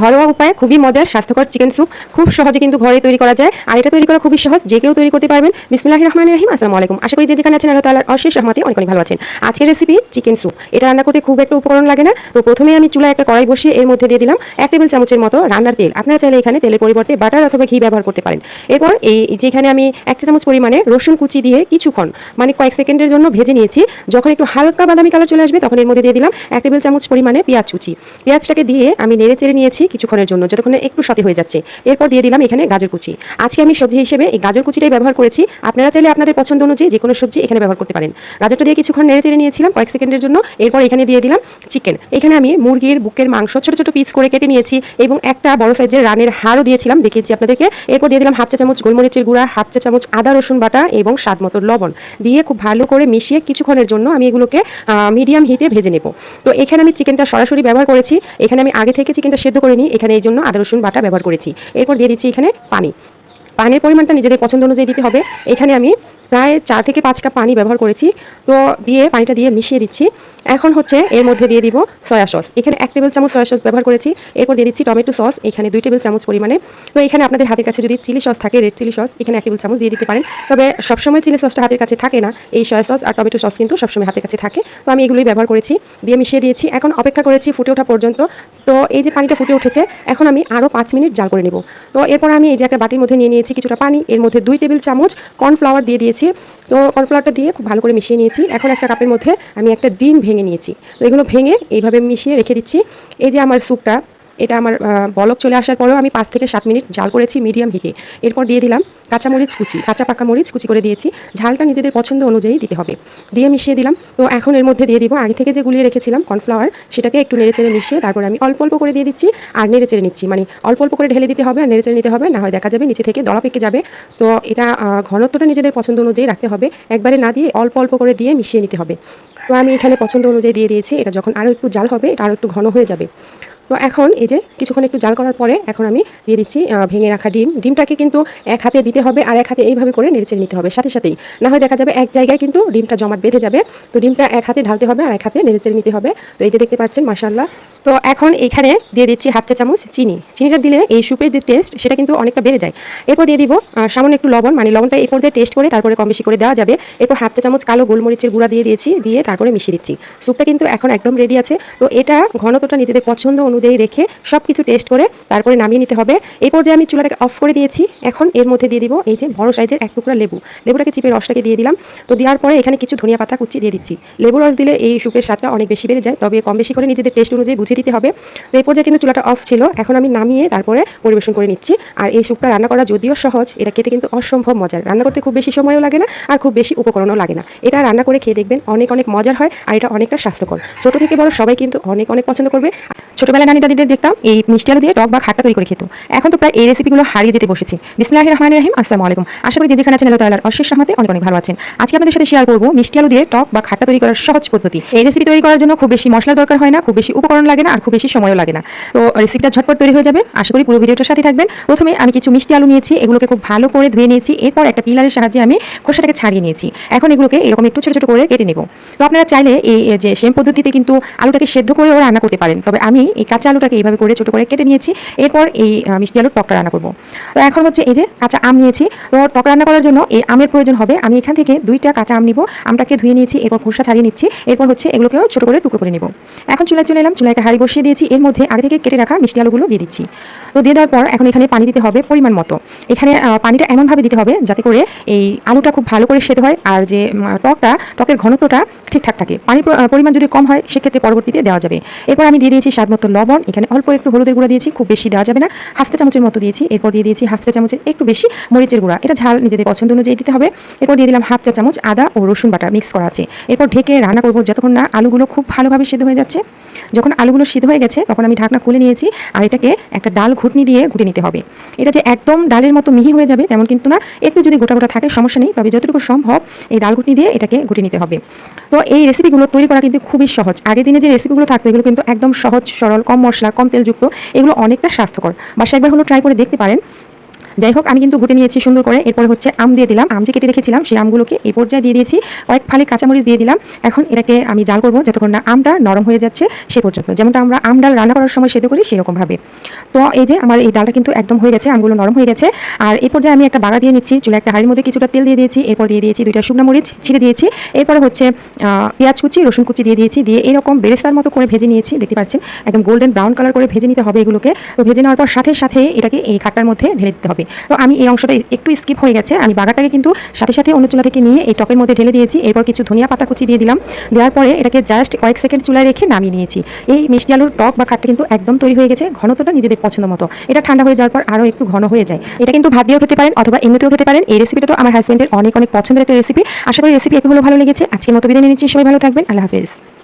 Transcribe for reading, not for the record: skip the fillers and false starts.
ঘরোয়া উপায়ে খুবই মজার স্বাস্থ্যকর চিকেন স্যুপ খুব সহজে কিন্তু ঘরে তৈরি করা যায়। আর এটা তৈরি করা খুবই সহজ, যে কেউ তৈরি করতে পারবেন। বিসমিল্লাহির রহমানির রহিম। আসসালামু আলাইকুম। আশা করি যে যেখানে আছেন আল্লাহ তাআলার অশেষ রহমতে অনেক অনেক ভালো আছেন। আজকের রেসিপি চিকেন স্যুপ। এটা রান্না করতে খুব একটা উপকরণ লাগে না। তো প্রথমে আমি চুলায় একটা কড়াই বসিয়ে এর মধ্যে দিয়ে দিলাম 1 টেবিল চামচের মতো রান্নার তেল। আপনারা চাইলে এখানে তেলের পরিবর্তে বাটার অথবা ঘি ব্যবহার করতে পারেন। এরপর যেখানে আমি 1 চা চামচ পরিমাণে রসুন কুচি দিয়ে কিছুক্ষণ মানে কয়েক সেকেন্ডের জন্য ভেজে নিয়েছি। যখন একটু হালকা বাদামি কালার চলে আসবে তখন এর মধ্যে দিয়ে দিলাম 1 টেবিল চামচ পরিমাণে পেঁয়াজ কুচি। পেঁয়াজটাকে দিয়ে আমি নেড়ে চেড়ে নিয়েছি কিছুক্ষণের জন্য, যতক্ষণে একটু সতে হয়ে যাচ্ছে। এরপর দিয়ে দিলাম এখানে গাজর কুচি। আজকে আমি সবজি হিসেবে এই গাজর কুচিটাই ব্যবহার করেছি। আপনারা চাইলে আপনাদের পছন্দ অনুযায়ী যে কোনো সবজি এখানে ব্যবহার করতে পারেন। গাজরটা দিয়ে কিছুক্ষণ নেড়ে চেড়ে নিয়েছিলাম কয়েক সেকেন্ডের জন্য। এরপর এখানে দিয়ে দিলাম চিকেন। এখানে আমি মুরগির বুকের মাংস ছোট ছোট পিস করে কেটে নিয়েছি এবং একটা বড় সাইজের রানের হাড়ও দিয়েছিলাম, দেখিয়েছি আপনাদেরকে। এরপর দিয়ে দিলাম 1/2 চা চামচ গোলমরিচের গুঁড়া, 1/2 চা চামচ আদা রসুন বাটা এবং স্বাদ মতো লবণ দিয়ে খুব ভালো করে মিশিয়ে কিছুক্ষণের জন্য আমি এগুলোকে মিডিয়াম হিটে ভেজে নেব। তো এখানে আমি চিকেনটা সরাসরি ব্যবহার করেছি। এখানে আমি আগে থেকে চিকেনটা সেদ্ধ করে নিই, এখানে এই জন্য আদা রসুন বাটা ব্যবহার করেছি। এরপর দিয়ে দিচ্ছি এখানে পানি। পানির পরিমাণটা নিজেদের পছন্দ অনুযায়ী দিতে হবে। এখানে আমি প্রায় 4 থেকে 5 কাপ পানি ব্যবহার করেছি। তো পানিটা দিয়ে মিশিয়ে দিচ্ছি। এখন হচ্ছে এর মধ্যে দিয়ে দিব সয়া সস। এখানে 1 টেবিল চামচ সয়া সস ব্যবহার করেছি। এরপর দিয়ে দিচ্ছি টমেটো সস, এখানে 2 টেবিল চামচ পরিমাণে। তো এখানে আপনাদের হাতের কাছে যদি চিলি সস থাকে, রেড চিলি সস, এখানে 1 টেবিল চামচ দিয়ে দিতে পারেন। তবে সবসময় চিলি সসটা হাতের কাছে থাকে না, এই সয়া সস আর টমেটো সস কিন্তু সবসময় হাতের কাছে থাকে। তো আমি এগুলোই ব্যবহার করেছি, দিয়ে মিশিয়ে দিয়েছি। এখন অপেক্ষা করেছি ফুটে ওঠা পর্যন্ত। তো এই যে পানিটা ফুটে উঠেছে, এখন আমি আরও 5 মিনিট জাল করে নেব। তো এরপর আমি এই যে একটা বাটির মধ্যে নিয়ে নিয়েছি কিছুটা পানি, এর মধ্যে 2 টেবিল চামচ কর্নফ্লাওয়ার দিয়ে দিয়েছি। তো কর্নফ্লাওয়ারটা দিয়ে খুব ভালো করে মিশিয়ে নিয়েছি। এখন একটা কাপের মধ্যে আমি একটা ডিম ভেঙে নিয়েছি। তো এগুলো ভেঙে এইভাবে মিশিয়ে রেখে দিচ্ছি। এই যে আমার স্যুপটা, এটা আমার বলক চলে আসার পরেও আমি 5 থেকে 7 মিনিট জাল করেছি মিডিয়াম হিটে। এরপর দিয়ে দিলাম কাঁচা মরিচ কুচি, কাঁচা পাকা মরিচ কুচি করে দিয়েছি। ঝালটা নিজেদের পছন্দ অনুযায়ী দিতে হবে। দিয়ে মিশিয়ে দিলাম। তো এখন এর মধ্যে দিয়ে দিব আগে থেকে যে গুলিয়ে রেখেছিলাম কর্নফ্লাওয়ার, সেটাকে একটু নেড়েচেড়ে মিশিয়ে তারপর আমি অল্প অল্প করে দিয়ে দিচ্ছি আর নেড়েচেড়ে নিচ্ছি। মানে অল্প অল্প করে ঢেলে দিতে হবে আর নেড়েচেড়ে নিতে হবে, না হয় দেখা যাবে নিচে থেকে দলা পেকে যাবে। তো এটা ঘনত্বটা নিজেদের পছন্দ অনুযায়ী রাখতে হবে। একবারে না দিয়ে অল্প অল্প করে দিয়ে মিশিয়ে নিতে হবে। তো আমি এখানে পছন্দ অনুযায়ী দিয়ে দিয়েছি। এটা যখন আরও একটু জাল হবে, এটা আরও একটু ঘন হয়ে যাবে। তো এখন এই যে কিছুক্ষণ একটু জাল করার পরে এখন আমি দিয়ে দিচ্ছি ভেঙে রাখা ডিম। ডিমটাকে কিন্তু এক হাতে দিতে হবে আর এক হাতে এইভাবে করে নেড়েচেড়ে নিতে হবে সাথে সাথেই, না হয় দেখা যাবে এক জায়গায় কিন্তু ডিমটা জমাট বেঁধে যাবে। তো ডিমটা এক হাতে ঢালতে হবে আর এক হাতে নেড়েচেড়ে নিতে হবে। তো এই যে দেখতে পাচ্ছেন মাশাআল্লাহ। তো এখন এখানে দিয়ে দিচ্ছি 1/2 চা চামচ চিনি। চিনিটা দিলে এই স্যুপের যে টেস্ট সেটা কিন্তু অনেকটা বেড়ে যায়। এরপর দিয়ে দিব সামান্য একটু লবণ, মানে লবণটা এই পর্যায়ে টেস্ট করে তারপরে কম বেশি করে দেওয়া যাবে। এরপর 1/2 চা চামচ কালো গোলমরিচের গুঁড়া দিয়ে দিয়েছি, দিয়ে তারপরে মিশিয়ে দিচ্ছি। স্যুপটা কিন্তু এখন একদম রেডি আছে। তো এটা ঘনত্বটা নিজেদের পছন্দ অনুযায়ী রেখে সব কিছু টেস্ট করে তারপরে নামিয়ে নিতে হবে। এই পর্যায়ে আমি চুলাটাকে অফ করে দিয়েছি। এখন এর মধ্যে দিয়ে দিব এই যে বড় সাইজের 1 টুকরা লেবু। লেবুটাকে চিপে রসটাকে দিয়ে দিলাম। তো দেওয়ার পরে এখানে কিছু ধনিয়া পাতা কুচি দিয়ে দিচ্ছি। লেবু রস দিলে এই স্যুপের স্বাদটা অনেক বেশি বেড়ে যায়, তবে কম বেশি করে নিজেদের টেস্ট অনুযায়ী বুঝে দিতে হবে। তো এই পর্যায়ে কিন্তু চুলাটা অফ ছিল। এখন আমি নামিয়ে তারপরে পরিবেশন করে নিচ্ছি। আর এই স্যুপটা রান্না করা যদিও সহজ, এটা খেতে কিন্তু অসম্ভব মজার। রান্না করতে খুব বেশি সময়ও লাগে না আর খুব বেশি উপকরণও লাগে না। এটা রান্না করে খেয়ে দেখবেন অনেক অনেক মজার হয় আর এটা অনেকটা স্বাস্থ্যকর। ছোট থেকে বড় সবাই কিন্তু অনেক অনেক পছন্দ করবে। ছোটবেলায় নানি দাদিদের দেখতাম এই মিষ্টি আলু দিয়ে টক বা খাট্টা তৈরি করে খেত। এখন তো প্রায় এই রেসিপিগুলো হারিয়ে যেতে বসেছে। বিসমিল্লাহির রহমানির রহিম। আসসালামু আলাইকুম। আশা করি যে যেখানে আছেন আল্লাহ তাআলার অশেষ রহমতে অনেক অনেক ভালো আছেন। আজকে আপনাদের সাথে শেয়ার করব মিষ্টি আলু দিয়ে টক বা খাট্টা তৈরি করার সহজ পদ্ধতি। এই রেসিপি তৈরি করার জন্য খুব বেশি মশলার দরকার হয় না, খুব বেশি উপকরণ লাগে না আর খুব বেশি সময়ও লাগে না। তো রেসিপিটা ঝটপট তৈরি হয়ে যাবে। আশা করি পুরো ভিডিওটার সাথে থাকবেন। প্রথমে আমি কিছু মিষ্টি আলু নিয়েছি, এগুলোকে খুব ভালো করে ধুয়ে নিয়েছি। এরপর একটা পিলারের সাহায্যে আমি খোসাটাকে ছাড়িয়ে নিয়েছি। এখন এগুলোকে এরকম একটু ছোট ছোট করে কেটে নেব। তো আপনারা চাইলে এই যে সেম পদ্ধতিতে কিন্তু আলুটাকে সেদ্ধ করেও রান্না করতে পারেন, তবে আমি এই কাঁচা আলুটাকে এইভাবে করে ছোট করে কেটে নিয়েছি। এরপর এই মিষ্টি আলুর টকটা রান্না করব। তো এখন হচ্ছে এই যে কাঁচা আম নিয়েছি। তো টক রান্না করার জন্য এই আমের প্রয়োজন হবে। আমি এখান থেকে 2টা কাঁচা আম নিব। আমটাকে ধুয়ে নিয়েছি, এরপর খোসা ছাড়িয়ে নিচ্ছি। এরপর হচ্ছে এগুলোকেও ছোট করে টুকরো করে নেব। এখন চুলায় চলে এলাম, চুলায় একটা হাঁড়ি বসিয়ে দিয়েছি। এর মধ্যে আগে থেকে কেটে রাখা মিষ্টি আলুগুলো দিয়ে দিচ্ছি। তো দিয়ে দেওয়ার পর এখন এখানে পানি দিতে হবে পরিমাণ মতো। এখানে পানিটা এমনভাবে দিতে হবে যাতে করে এই আলুটা খুব ভালো করে সেদ্ধ হয় আর যে টকের ঘনত্বটা ঠিকঠাক থাকে। পানির পরিমাণ যদি কম হয় সেক্ষেত্রে পরবর্তীতে দেওয়া যাবে। এরপর আমি দিয়ে দিয়েছি স্বাদ মতো লবণ। এখানে অল্প একটু হলুদের গুঁড়া দিয়েছি, খুব বেশি দেওয়া যাবে না, 1/2 চা চামচের মতো দিয়েছি। এরপর দিয়ে দিয়েছি 1/2 চা চামচের একটু বেশি মরিচের গুঁড়া, এটা ঝাল নিজেদের পছন্দ অনুযায়ী দিতে হবে। এরপর দিয়ে দিলাম 1/2 চা চামচ আদা ও রসুন বাটা মিক্স করা আছে। এরপর ঢেকে রান্না করব যতক্ষণ না আলুগুলো খুব ভালোভাবে সিদ্ধ হয়ে যাচ্ছে। যখন আলুগুলো সিদ্ধ হয়ে গেছে তখন আমি ঢাকনা খুলে নিয়েছি আর এটাকে একটা ডাল ঘুটনি দিয়ে ঘুটে নিতে হবে। এটা যে একদম ডালের মতো মিহি হয়ে যাবে তেমন কিন্তু না, একটু যদি গোটা গোটা থাকে সমস্যা নেই, তবে যতটুকু সম্ভব এই ডাল ঘুটনি দিয়ে এটাকে ঘুটে নিতে হবে। তো এই রেসিপিগুলো তৈরি করা কিন্তু খুবই সহজ। আগের দিনে যে রেসিপিগুলো থাকতো এগুলো কিন্তু একদম সহজ সরল, কম মশলা কম তেলযুক্ত, এগুলো অনেকটা স্বাস্থ্যকর। বাসায় একবার হলো ট্রাই করে দেখতে পারেন। যাই হোক, আমি কিন্তু ঘুটে নিয়েছি সুন্দর করে। এরপরে হচ্ছে আম দিয়ে দিলাম, আম যে কেটে রেখেছিলাম সেই আমগুলোকে এই পর্যায়ে দিয়ে দিয়েছি, কয়েক ফালি কাঁচামরিচ দিয়ে দিলাম। এখন এটাকে আমি জাল করব যতক্ষণ না আমটা নরম হয়ে যাচ্ছে সে পর্যন্ত, যেমনটা আমরা আম ডাল রান্না করার সময় সেদ্ধ করি সেরকমভাবে। তো এই যে আমার এই ডালটা কিন্তু একদম হয়ে গেছে, আমগুলো নরম হয়ে গেছে। আর এই পর্যায়ে আমি একটা বাগা দিয়ে নিচ্ছি, চুলে একটা হাঁড়ির মধ্যে কিছুটা তেল দিয়ে দিয়েছি, এরপর দিয়ে দিয়েছি 2টা শুকনো মরিচ ছিঁড়ে দিয়েছি, এরপরে হচ্ছে পেঁয়াজ কুচি রসুন কুচি দিয়ে দিয়েছি, দিয়ে এরকম বেরেস্তার মতো করে ভেজে নিয়েছি। দেখতে পাচ্ছেন একদম গোল্ডেন ব্রাউন কালার করে ভেজে নিতে হবে এগুলোকে। তো ভেজে নেওয়ার পর সাথে সাথে এটাকে এই খাটটার মধ্যে ঢেলে দিতে হবে। তো আমি এই অংশটা একটু স্কিপ হয়ে গেছে, আমি বাগাটাকে কিন্তু সাথে সাথে অন্য চুলা থেকে নিয়ে এই টকের মধ্যে ঢেলে দিয়েছি। এরপর কিছু ধনিয়া পাতা কুচি দিয়ে দিলাম, দেওয়ার পরে এটাকে জাস্ট কয়েক সেকেন্ড চুলায় রেখে নামিয়ে নিয়েছি। এই মিষ্টি আলুর টক বা খাটটা কিন্তু একদম তৈরি হয়ে গেছে, ঘনত্বটা নিজেদের পছন্দ মতো। এটা ঠান্ডা হয়ে যাওয়ার পর আরও একটু ঘন হয়ে যায়। এটা কিন্তু ভাত দিয়েও খেতে পারেন অথবা এমনিতেও খেতে পারেন। এই রেসিপিটা তো আমার হাজবেন্ডের অনেক অনেক পছন্দের একটা রেসিপি। আশা করি রেসিপি একটু হলেও ভালো লেগেছে। আজকের মতো বিদায় নিচ্ছি, সবাই ভালো থাকবেন, আল্লাহ হাফেজ।